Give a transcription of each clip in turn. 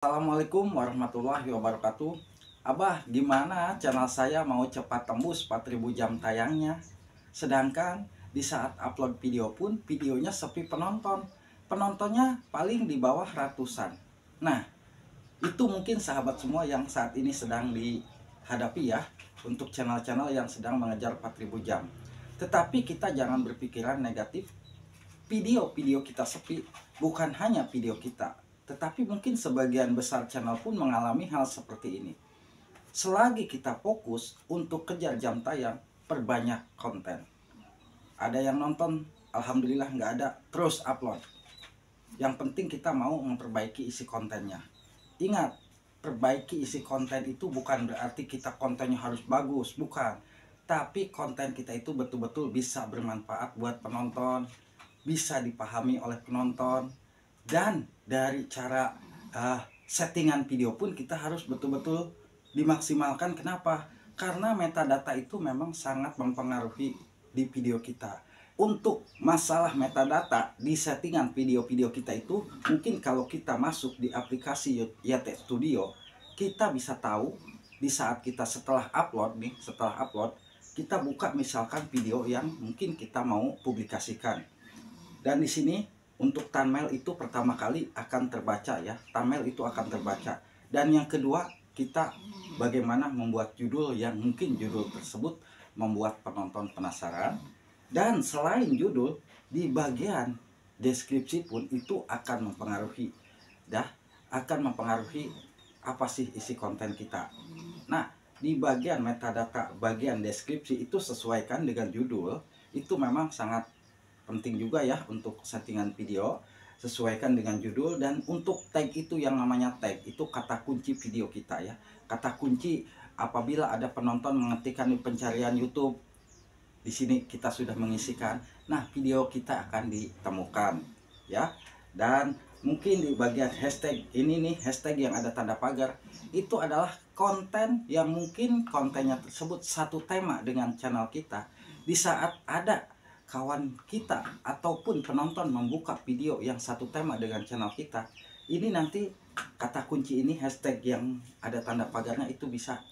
Assalamualaikum warahmatullahi wabarakatuh. Abah, gimana channel saya mau cepat tembus 4000 jam tayangnya? Sedangkan di saat upload video pun videonya sepi penonton. Penontonnya paling di bawah ratusan. Nah, itu mungkin sahabat semua yang saat ini sedang dihadapi ya, untuk channel-channel yang sedang mengejar 4000 jam. Tetapi kita jangan berpikiran negatif. Video-video kita sepi bukan hanya video kita, tetapi mungkin sebagian besar channel pun mengalami hal seperti ini. Selagi kita fokus untuk kejar jam tayang, perbanyak konten. Ada yang nonton, alhamdulillah, nggak ada, terus upload. Yang penting kita mau memperbaiki isi kontennya. Ingat, perbaiki isi konten itu bukan berarti kita kontennya harus bagus, bukan. Tapi konten kita itu betul-betul bisa bermanfaat buat penonton, bisa dipahami oleh penonton, dan dari cara settingan video pun kita harus betul-betul dimaksimalkan. Kenapa? Karena metadata itu memang sangat mempengaruhi di video kita. Untuk masalah metadata di settingan video-video kita itu, mungkin kalau kita masuk di aplikasi YT Studio, kita bisa tahu di saat kita setelah upload kita buka misalkan video yang mungkin kita mau publikasikan. Dan di sini untuk thumbnail itu pertama kali akan terbaca ya. Thumbnail itu akan terbaca. Dan yang kedua, kita bagaimana membuat judul yang mungkin judul tersebut membuat penonton penasaran. Dan selain judul, di bagian deskripsi pun itu akan mempengaruhi. Akan mempengaruhi apa sih isi konten kita. Nah, di bagian metadata, bagian deskripsi itu sesuaikan dengan judul. Itu memang sangat penting juga ya untuk settingan video, sesuaikan dengan judul. Dan untuk tag itu, yang namanya tag itu kata kunci video kita ya. Kata kunci apabila ada penonton mengetikkan di pencarian YouTube, di sini kita sudah mengisikan, nah video kita akan ditemukan ya. Dan mungkin di bagian hashtag ini nih, hashtag yang ada tanda pagar, itu adalah konten yang mungkin kontennya tersebut satu tema dengan channel kita. Di saat ada kawan kita ataupun penonton membuka video yang satu tema dengan channel kita, ini nanti kata kunci ini, hashtag yang ada tanda pagarnya itu bisa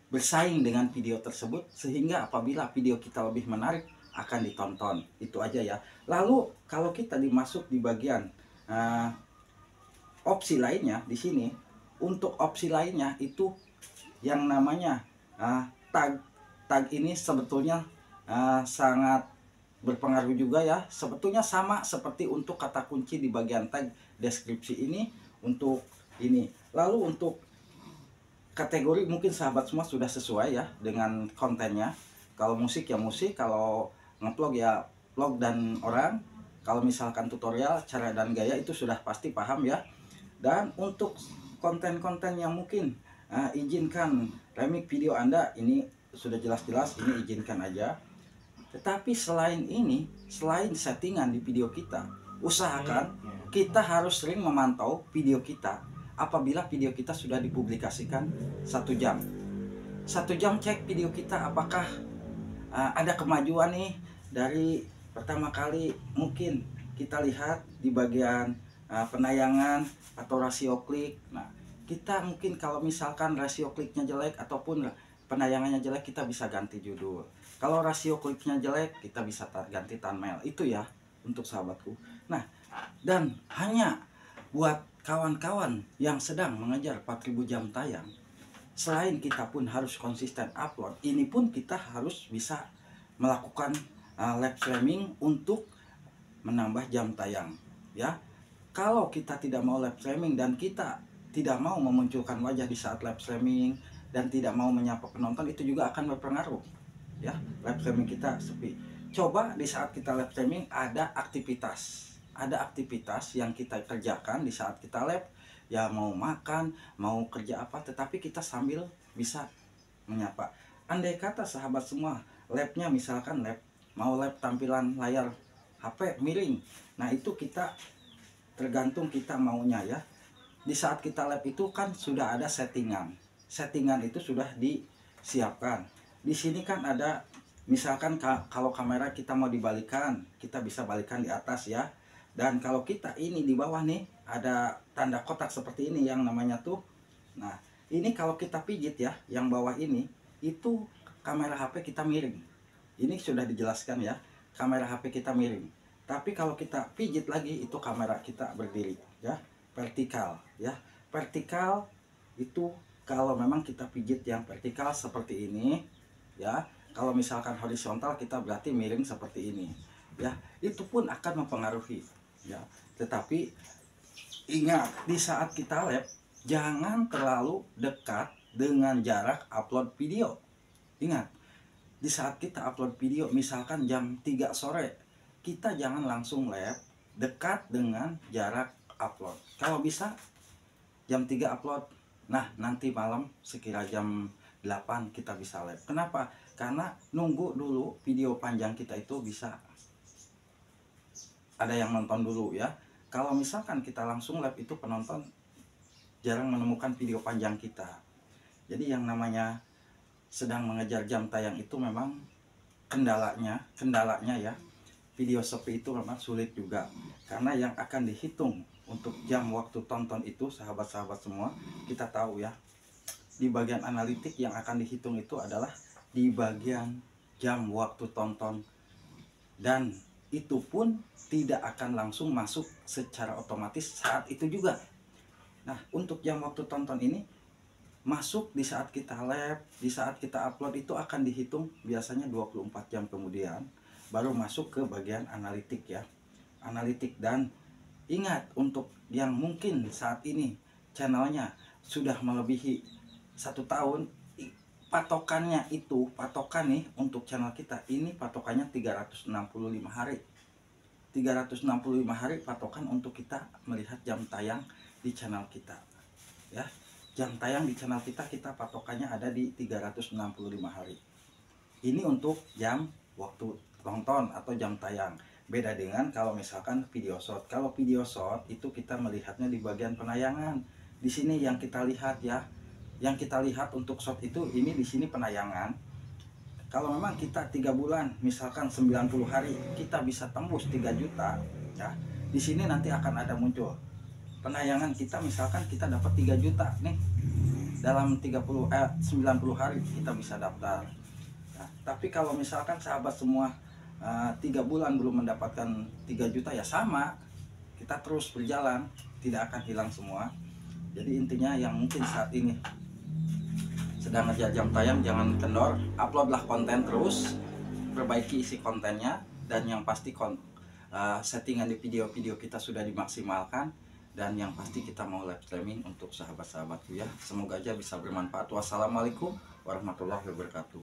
bersaing dengan video tersebut, sehingga apabila video kita lebih menarik akan ditonton. Itu aja ya. Lalu kalau kita dimasuk di bagian opsi lainnya, di sini untuk opsi lainnya itu yang namanya tag ini sebetulnya sangat berpengaruh juga ya. Sebetulnya sama seperti untuk kata kunci di bagian tag deskripsi ini untuk ini. Lalu untuk kategori mungkin sahabat semua sudah sesuai ya dengan kontennya. Kalau musik ya musik, kalau ngevlog ya vlog dan orang, kalau misalkan tutorial cara dan gaya itu sudah pasti paham ya. Dan untuk konten-konten yang mungkin izinkan remix video Anda, ini sudah jelas-jelas ini izinkan aja. Tetapi selain ini, selain settingan di video kita, usahakan kita harus sering memantau video kita. Apabila video kita sudah dipublikasikan 1 jam, 1 jam cek video kita apakah ada kemajuan nih. Dari pertama kali mungkin kita lihat di bagian penayangan atau rasio klik. Nah, kita mungkin kalau misalkan rasio kliknya jelek ataupun penayangannya jelek, kita bisa ganti judul. Kalau rasio kliknya jelek, kita bisa ganti thumbnail. Itu ya untuk sahabatku. Nah, dan hanya buat kawan-kawan yang sedang mengejar 4000 jam tayang, selain kita pun harus konsisten upload, ini pun kita harus bisa melakukan live streaming untuk menambah jam tayang ya. Kalau kita tidak mau live streaming dan kita tidak mau memunculkan wajah di saat live streaming dan tidak mau menyapa penonton, itu juga akan berpengaruh ya. Live streaming kita sepi. Coba di saat kita live streaming ada aktivitas yang kita kerjakan di saat kita live ya, mau makan, mau kerja apa, tetapi kita sambil bisa menyapa. Andai kata sahabat semua live-nya misalkan mau live tampilan layar HP miring, nah itu kita tergantung kita maunya ya. Di saat kita live itu kan sudah ada settingan itu sudah disiapkan. Di sini kan ada misalkan kalau kamera kita mau dibalikan, kita bisa balikan di atas ya. Dan kalau kita ini di bawah nih, ada tanda kotak seperti ini yang namanya tuh. Nah, ini kalau kita pijit ya, yang bawah ini itu kamera HP kita miring. Ini sudah dijelaskan ya, kamera HP kita miring. Tapi kalau kita pijit lagi itu kamera kita berdiri ya, vertikal ya. Vertikal itu kalau memang kita pijit yang vertikal seperti ini ya. Kalau misalkan horizontal kita berarti miring seperti ini ya. Itu pun akan mempengaruhi ya. Tetapi ingat, di saat kita live jangan terlalu dekat dengan jarak upload video. Ingat, di saat kita upload video misalkan jam 3 sore, kita jangan langsung live dekat dengan jarak upload. Kalau bisa jam 3 upload, nah nanti malam sekira jam 8 kita bisa live. Kenapa? Karena nunggu dulu video panjang kita itu bisa ada yang nonton dulu ya. Kalau misalkan kita langsung live itu penonton jarang menemukan video panjang kita. Jadi yang namanya sedang mengejar jam tayang itu memang kendalanya ya. Video sepi itu memang sulit juga. Karena yang akan dihitung untuk jam waktu tonton itu, sahabat-sahabat semua, kita tahu ya. Di bagian analitik yang akan dihitung itu adalah di bagian jam waktu tonton. Dan itu pun tidak akan langsung masuk secara otomatis saat itu juga. Nah, untuk jam waktu tonton ini masuk di saat kita live, di saat kita upload itu akan dihitung biasanya 24 jam kemudian baru masuk ke bagian analitik ya. Analitik. Dan ingat, untuk yang mungkin saat ini channelnya sudah melebihi 1 tahun, patokannya itu, patokan nih untuk channel kita ini patokannya 365 hari. 365 hari patokan untuk kita melihat jam tayang di channel kita ya. Jam tayang di channel kita patokannya ada di 365 hari. Ini untuk jam waktu tonton atau jam tayang. Beda dengan kalau misalkan video short. Kalau video short itu kita melihatnya di bagian penayangan. Di sini yang kita lihat ya. Yang kita lihat untuk short itu ini di sini penayangan. Kalau memang kita 3 bulan, misalkan 90 hari, kita bisa tembus 3 juta ya. Di sini nanti akan ada muncul penayangan kita, misalkan kita dapat 3 juta nih dalam 90 hari kita bisa daftar. Nah, tapi kalau misalkan sahabat semua 3 bulan belum mendapatkan 3 juta ya sama, kita terus berjalan, tidak akan hilang semua. Jadi intinya yang mungkin saat ini sedang ngejar jam tayang jangan kendor, uploadlah konten terus, perbaiki isi kontennya, dan yang pasti settingan di video-video kita sudah dimaksimalkan. Dan yang pasti kita mau live streaming untuk sahabat-sahabatku ya. Semoga aja bisa bermanfaat. Wassalamualaikum warahmatullahi wabarakatuh.